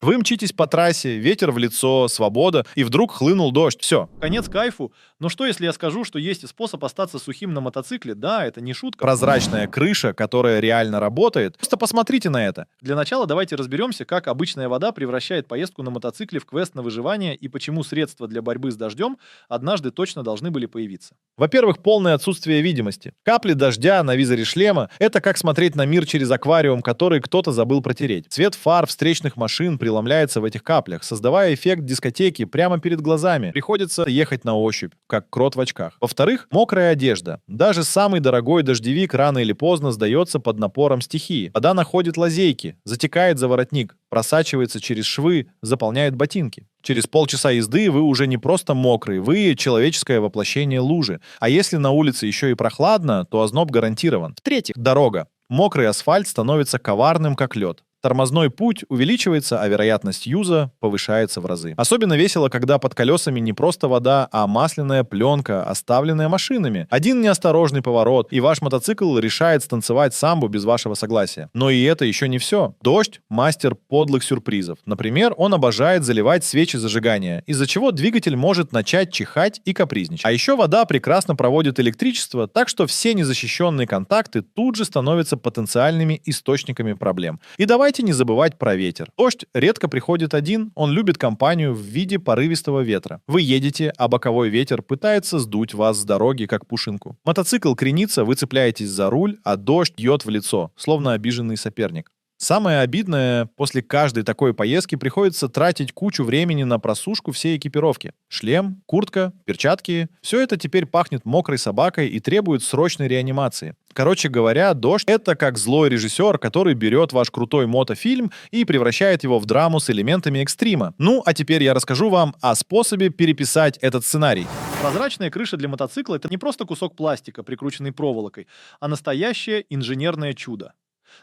Вы мчитесь по трассе, ветер в лицо, свобода, и вдруг хлынул дождь. Все. Конец кайфу. Но что, если я скажу, что есть и способ остаться сухим на мотоцикле? Да, это не шутка. Прозрачная крыша, которая реально работает. Просто посмотрите на это. Для начала давайте разберемся, как обычная вода превращает поездку на мотоцикле в квест на выживание и почему средства для борьбы с дождем однажды точно должны были появиться. Во-первых, полное отсутствие видимости. Капли дождя на визоре шлема — это как смотреть на мир через аквариум, который кто-то забыл протереть. Цвет фар встречных машин преломляется в этих каплях, создавая эффект дискотеки прямо перед глазами. Приходится ехать на ощупь, как крот в очках. Во-вторых, мокрая одежда. Даже самый дорогой дождевик рано или поздно сдается под напором стихии. Вода находит лазейки, затекает за воротник, просачивается через швы, заполняет ботинки. Через полчаса езды вы уже не просто мокрый, вы человеческое воплощение лужи. А если на улице еще и прохладно, то озноб гарантирован. В-третьих, дорога. Мокрый асфальт становится коварным, как лед. Тормозной путь увеличивается, а вероятность юза повышается в разы. Особенно весело, когда под колесами не просто вода, а масляная пленка, оставленная машинами. Один неосторожный поворот, и ваш мотоцикл решает станцевать самбо без вашего согласия. Но и это еще не все. Дождь — мастер подлых сюрпризов. Например, он обожает заливать свечи зажигания, из-за чего двигатель может начать чихать и капризничать. А еще вода прекрасно проводит электричество, так что все незащищенные контакты тут же становятся потенциальными источниками проблем. И давайте не забывать про ветер. Дождь редко приходит один, он любит компанию в виде порывистого ветра. Вы едете, а боковой ветер пытается сдуть вас с дороги, как пушинку. Мотоцикл кренится, вы цепляетесь за руль, а дождь бьет в лицо, словно обиженный соперник. Самое обидное, после каждой такой поездки приходится тратить кучу времени на просушку всей экипировки. Шлем, куртка, перчатки — все это теперь пахнет мокрой собакой и требует срочной реанимации. Короче говоря, дождь — это как злой режиссер, который берет ваш крутой мотофильм и превращает его в драму с элементами экстрима. Ну, а теперь я расскажу вам о способе переписать этот сценарий. Прозрачная крыша для мотоцикла — это не просто кусок пластика, прикрученный проволокой, а настоящее инженерное чудо.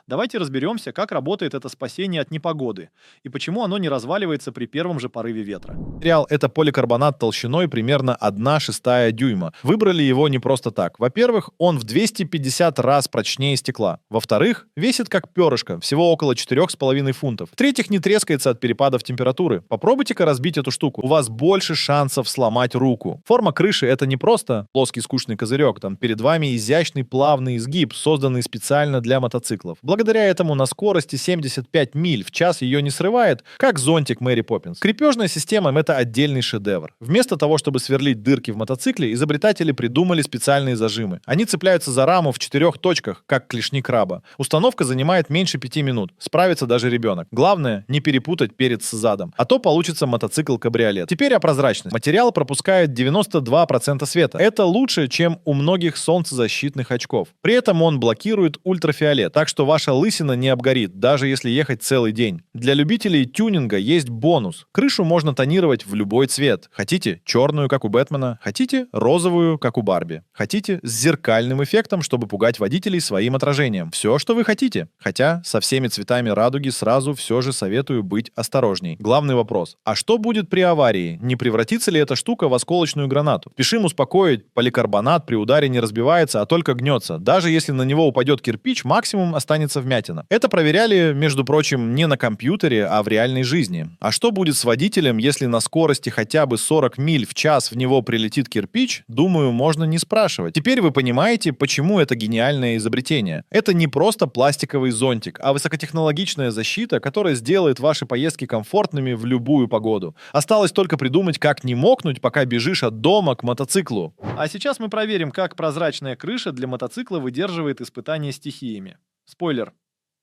Давайте разберемся, как работает это спасение от непогоды и почему оно не разваливается при первом же порыве ветра. Материал — это поликарбонат толщиной примерно 1/6 дюйма. Выбрали его не просто так. Во-первых, он в 250 раз прочнее стекла. Во-вторых, весит как перышко, всего около 4,5 фунтов. В-третьих, не трескается от перепадов температуры. Попробуйте-ка разбить эту штуку. У вас больше шансов сломать руку. Форма крыши — это не просто плоский скучный козырек. Там перед вами изящный плавный изгиб, созданный специально для мотоциклов. Благодаря этому на скорости 75 миль в час ее не срывает, как зонтик Мэри Поппинс. Крепежная система — это отдельный шедевр. Вместо того, чтобы сверлить дырки в мотоцикле, изобретатели придумали специальные зажимы. Они цепляются за раму в 4 точках, как клешни краба. Установка занимает меньше 5 минут. Справится даже ребенок. Главное — не перепутать перец с задом. А то получится мотоцикл-кабриолет. Теперь о прозрачности. Материал пропускает 92% света. Это лучше, чем у многих солнцезащитных очков. При этом он блокирует ультрафиолет, так что ваша лысина не обгорит, даже если ехать целый день. Для любителей тюнинга есть бонус. Крышу можно тонировать в любой цвет. Хотите черную, как у Бэтмена, хотите розовую, как у Барби. Хотите с зеркальным эффектом, чтобы пугать водителей своим отражением. Все, что вы хотите. Хотя со всеми цветами радуги сразу все же советую быть осторожней. Главный вопрос: а что будет при аварии? Не превратится ли эта штука в осколочную гранату? Спешим успокоить: поликарбонат при ударе не разбивается, а только гнется. Даже если на него упадет кирпич, максимум останется вмятина. Это проверяли, между прочим, не на компьютере, а в реальной жизни. А что будет с водителем, если на скорости хотя бы 40 миль в час в него прилетит кирпич? Думаю, можно не спрашивать. Теперь вы понимаете, почему это гениальное изобретение. Это не просто пластиковый зонтик, а высокотехнологичная защита, которая сделает ваши поездки комфортными в любую погоду. Осталось только придумать, как не мокнуть, пока бежишь от дома к мотоциклу. А сейчас мы проверим, как прозрачная крыша для мотоцикла выдерживает испытания стихиями. Спойлер.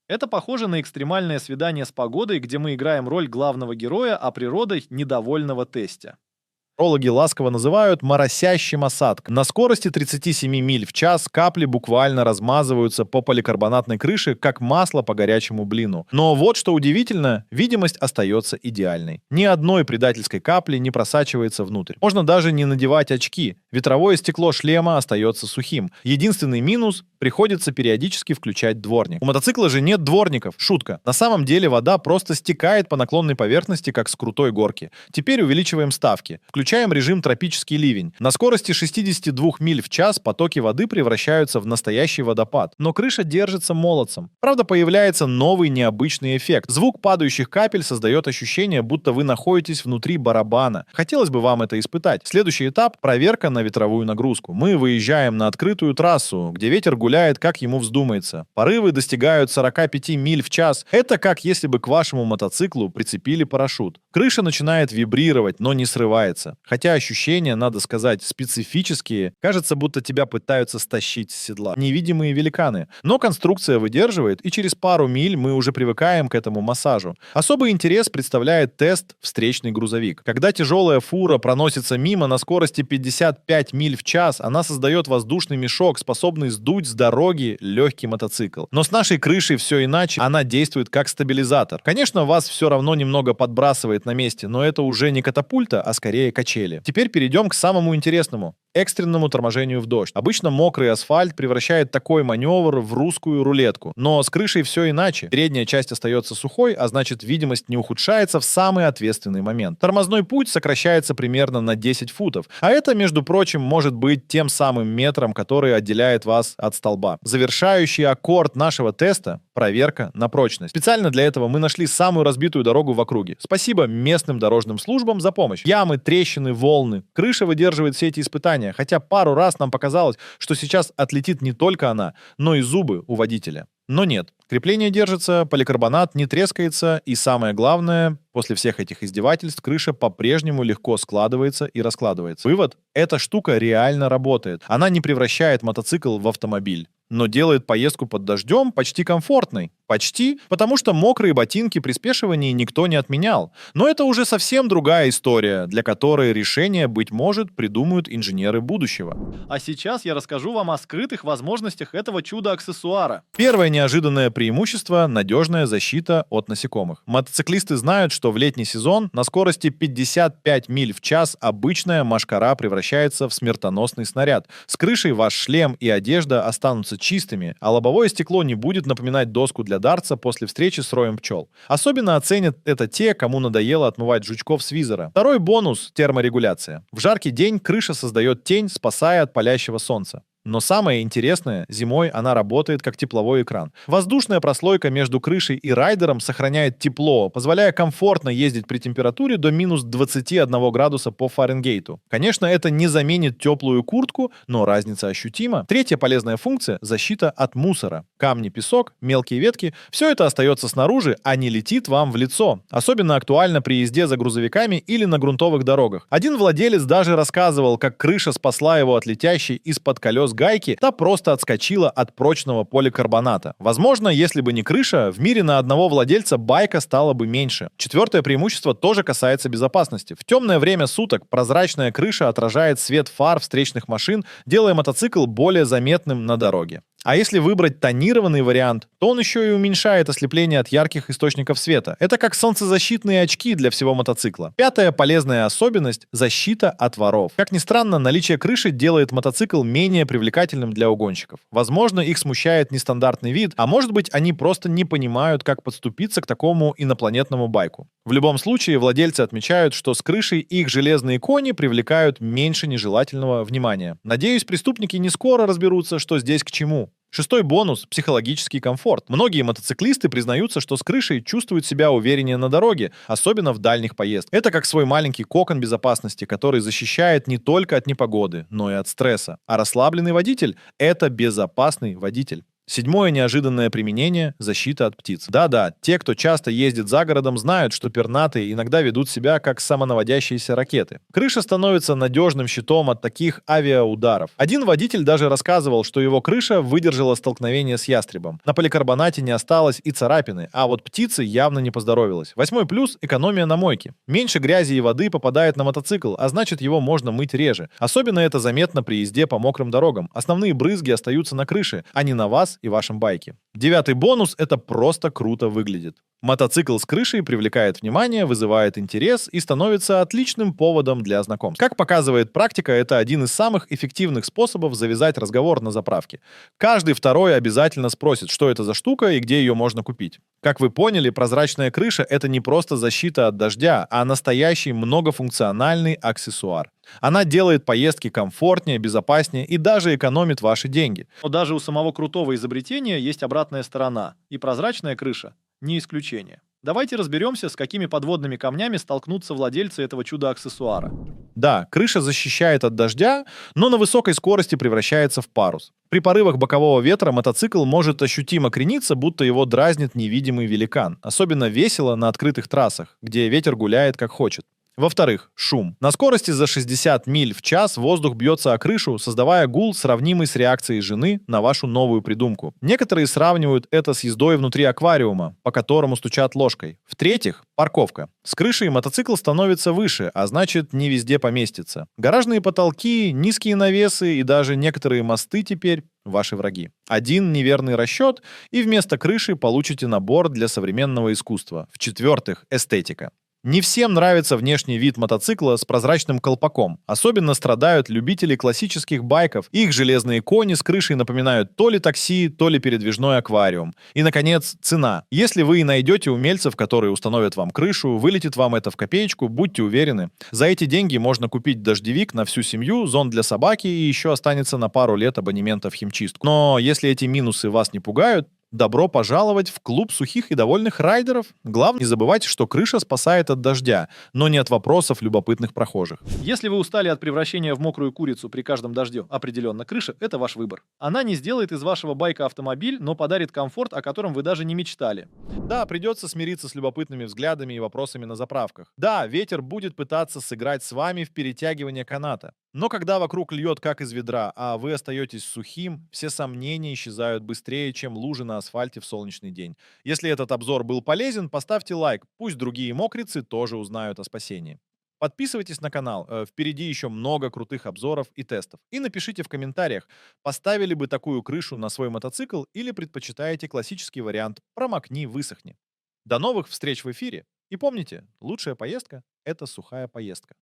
Это похоже на экстремальное свидание с погодой, где мы играем роль главного героя, а природой — недовольного тестя. Метеорологи ласково называют моросящим осадком. На скорости 37 миль в час капли буквально размазываются по поликарбонатной крыше, как масло по горячему блину. Но вот что удивительно, видимость остается идеальной. Ни одной предательской капли не просачивается внутрь. Можно даже не надевать очки. Ветровое стекло шлема остается сухим. Единственный минус — приходится периодически включать дворник. У мотоцикла же нет дворников. Шутка. На самом деле вода просто стекает по наклонной поверхности, как с крутой горки. Теперь увеличиваем ставки. Включаем режим «Тропический ливень». На скорости 62 миль в час потоки воды превращаются в настоящий водопад. Но крыша держится молодцем. Правда, появляется новый необычный эффект. Звук падающих капель создает ощущение, будто вы находитесь внутри барабана. Хотелось бы вам это испытать. Следующий этап — проверка на ветровую нагрузку. Мы выезжаем на открытую трассу, где ветер гуляет, как ему вздумается. Порывы достигают 45 миль в час. Это как если бы к вашему мотоциклу прицепили парашют. Крыша начинает вибрировать, но не срывается. Хотя ощущения, надо сказать, специфические. Кажется, будто тебя пытаются стащить с седла. Невидимые великаны. Но конструкция выдерживает, и через пару миль мы уже привыкаем к этому массажу. Особый интерес представляет тест «Встречный грузовик». Когда тяжелая фура проносится мимо на скорости 55 миль в час, она создает воздушный мешок, способный сдуть с дороги легкий мотоцикл. Но с нашей крышей все иначе. Она действует как стабилизатор. Конечно, вас все равно немного подбрасывает на месте, но это уже не катапульта, а скорее качели. Теперь перейдем к самому интересному — экстренному торможению в дождь. Обычно мокрый асфальт превращает такой маневр в русскую рулетку. Но с крышей все иначе. Передняя часть остается сухой, а значит, видимость не ухудшается в самый ответственный момент. Тормозной путь сокращается примерно на 10 футов. А это, между прочим, может быть тем самым метром, который отделяет вас от столба. Завершающий аккорд нашего теста — проверка на прочность. Специально для этого мы нашли самую разбитую дорогу в округе. Спасибо местным дорожным службам за помощь. Ямы, трещины, волны. Крыша выдерживает все эти испытания. Хотя пару раз нам показалось, что сейчас отлетит не только она, но и зубы у водителя. Но нет. Крепление держится, поликарбонат не трескается, и самое главное, после всех этих издевательств крыша по-прежнему легко складывается и раскладывается. Вывод: эта штука реально работает. Она не превращает мотоцикл в автомобиль, но делает поездку под дождем почти комфортной. Почти, потому что мокрые ботинки при спешивании никто не отменял. Но это уже совсем другая история, для которой решение, быть может, придумают инженеры будущего. А сейчас я расскажу вам о скрытых возможностях этого чуда-аксессуара. Первое неожиданное преимущество — надежная защита от насекомых. Мотоциклисты знают, что в летний сезон на скорости 55 миль в час обычная мошкара превращается в смертоносный снаряд. С крышей ваш шлем и одежда останутся чистыми, а лобовое стекло не будет напоминать доску для дартса после встречи с роем пчел. Особенно оценят это те, кому надоело отмывать жучков с визора. Второй бонус — терморегуляция. В жаркий день крыша создает тень, спасая от палящего солнца. Но самое интересное, зимой она работает как тепловой экран. Воздушная прослойка между крышей и райдером сохраняет тепло, позволяя комфортно ездить при температуре до минус 21 градуса по Фаренгейту. Конечно, это не заменит теплую куртку, но разница ощутима. Третья полезная функция — защита от мусора. Камни, песок, мелкие ветки — все это остается снаружи, а не летит вам в лицо. Особенно актуально при езде за грузовиками или на грунтовых дорогах. Один владелец даже рассказывал, как крыша спасла его от летящей из-под колес гайки, та просто отскочила от прочного поликарбоната. Возможно, если бы не крыша, в мире на одного владельца байка стало бы меньше. Четвертое преимущество тоже касается безопасности. В темное время суток прозрачная крыша отражает свет фар встречных машин, делая мотоцикл более заметным на дороге. А если выбрать тонированный вариант, то он еще и уменьшает ослепление от ярких источников света. Это как солнцезащитные очки для всего мотоцикла. Пятая полезная особенность — защита от воров. Как ни странно, наличие крыши делает мотоцикл менее привлекательным для угонщиков. Возможно, их смущает нестандартный вид, а может быть, они просто не понимают, как подступиться к такому инопланетному байку. В любом случае, владельцы отмечают, что с крышей их железные кони привлекают меньше нежелательного внимания. Надеюсь, преступники не скоро разберутся, что здесь к чему. Шестой бонус — психологический комфорт. Многие мотоциклисты признаются, что с крышей чувствуют себя увереннее на дороге, особенно в дальних поездках. Это как свой маленький кокон безопасности, который защищает не только от непогоды, но и от стресса. А расслабленный водитель — это безопасный водитель. Седьмое неожиданное применение — защита от птиц. Да-да, те, кто часто ездит за городом, знают, что пернатые иногда ведут себя как самонаводящиеся ракеты. Крыша становится надежным щитом от таких авиаударов. Один водитель даже рассказывал, что его крыша выдержала столкновение с ястребом. На поликарбонате не осталось и царапины, а вот птице явно не поздоровилось. Восьмой плюс — экономия на мойке. Меньше грязи и воды попадает на мотоцикл, а значит, его можно мыть реже. Особенно это заметно при езде по мокрым дорогам. Основные брызги остаются на крыше, а не на вас вас и вашем байке. Девятый бонус — это просто круто выглядит. Мотоцикл с крышей привлекает внимание, вызывает интерес и становится отличным поводом для знакомств. Как показывает практика, это один из самых эффективных способов завязать разговор на заправке. Каждый второй обязательно спросит, что это за штука и где ее можно купить. Как вы поняли, прозрачная крыша — это не просто защита от дождя, а настоящий многофункциональный аксессуар. Она делает поездки комфортнее, безопаснее и даже экономит ваши деньги. Но даже у самого крутого изобретения есть обратная сторона, и прозрачная крыша не исключение. Давайте разберемся, с какими подводными камнями столкнутся владельцы этого чудо-аксессуара. Да, крыша защищает от дождя, но на высокой скорости превращается в парус. При порывах бокового ветра мотоцикл может ощутимо крениться, будто его дразнит невидимый великан. Особенно весело на открытых трассах, где ветер гуляет как хочет. Во-вторых, шум. На скорости за 60 миль в час воздух бьется о крышу, создавая гул, сравнимый с реакцией жены на вашу новую придумку. Некоторые сравнивают это с ездой внутри аквариума, по которому стучат ложкой. В-третьих, парковка. С крышей мотоцикл становится выше, а значит, не везде поместится. Гаражные потолки, низкие навесы и даже некоторые мосты теперь ваши враги. Один неверный расчет, и вместо крыши получите набор для современного искусства. В-четвертых, эстетика. Не всем нравится внешний вид мотоцикла с прозрачным колпаком. Особенно страдают любители классических байков. Их железные кони с крышей напоминают то ли такси, то ли передвижной аквариум. И, наконец, цена. Если вы и найдете умельцев, которые установят вам крышу, вылетит вам это в копеечку, будьте уверены. За эти деньги можно купить дождевик на всю семью, зонт для собаки и еще останется на пару лет абонемента в химчистку. Но если эти минусы вас не пугают, добро пожаловать в клуб сухих и довольных райдеров. Главное, не забывайте, что крыша спасает от дождя, но не от вопросов любопытных прохожих. Если вы устали от превращения в мокрую курицу при каждом дожде, определенно крыша — это ваш выбор. Она не сделает из вашего байка автомобиль, но подарит комфорт, о котором вы даже не мечтали. Да, придется смириться с любопытными взглядами и вопросами на заправках. Да, ветер будет пытаться сыграть с вами в перетягивание каната. Но когда вокруг льет как из ведра, а вы остаетесь сухим, все сомнения исчезают быстрее, чем лужи на асфальте в солнечный день. Если этот обзор был полезен, поставьте лайк, пусть другие мокрицы тоже узнают о спасении. Подписывайтесь на канал, впереди еще много крутых обзоров и тестов. И напишите в комментариях, поставили бы такую крышу на свой мотоцикл или предпочитаете классический вариант «промокни, высохни». До новых встреч в эфире. И помните, лучшая поездка — это сухая поездка.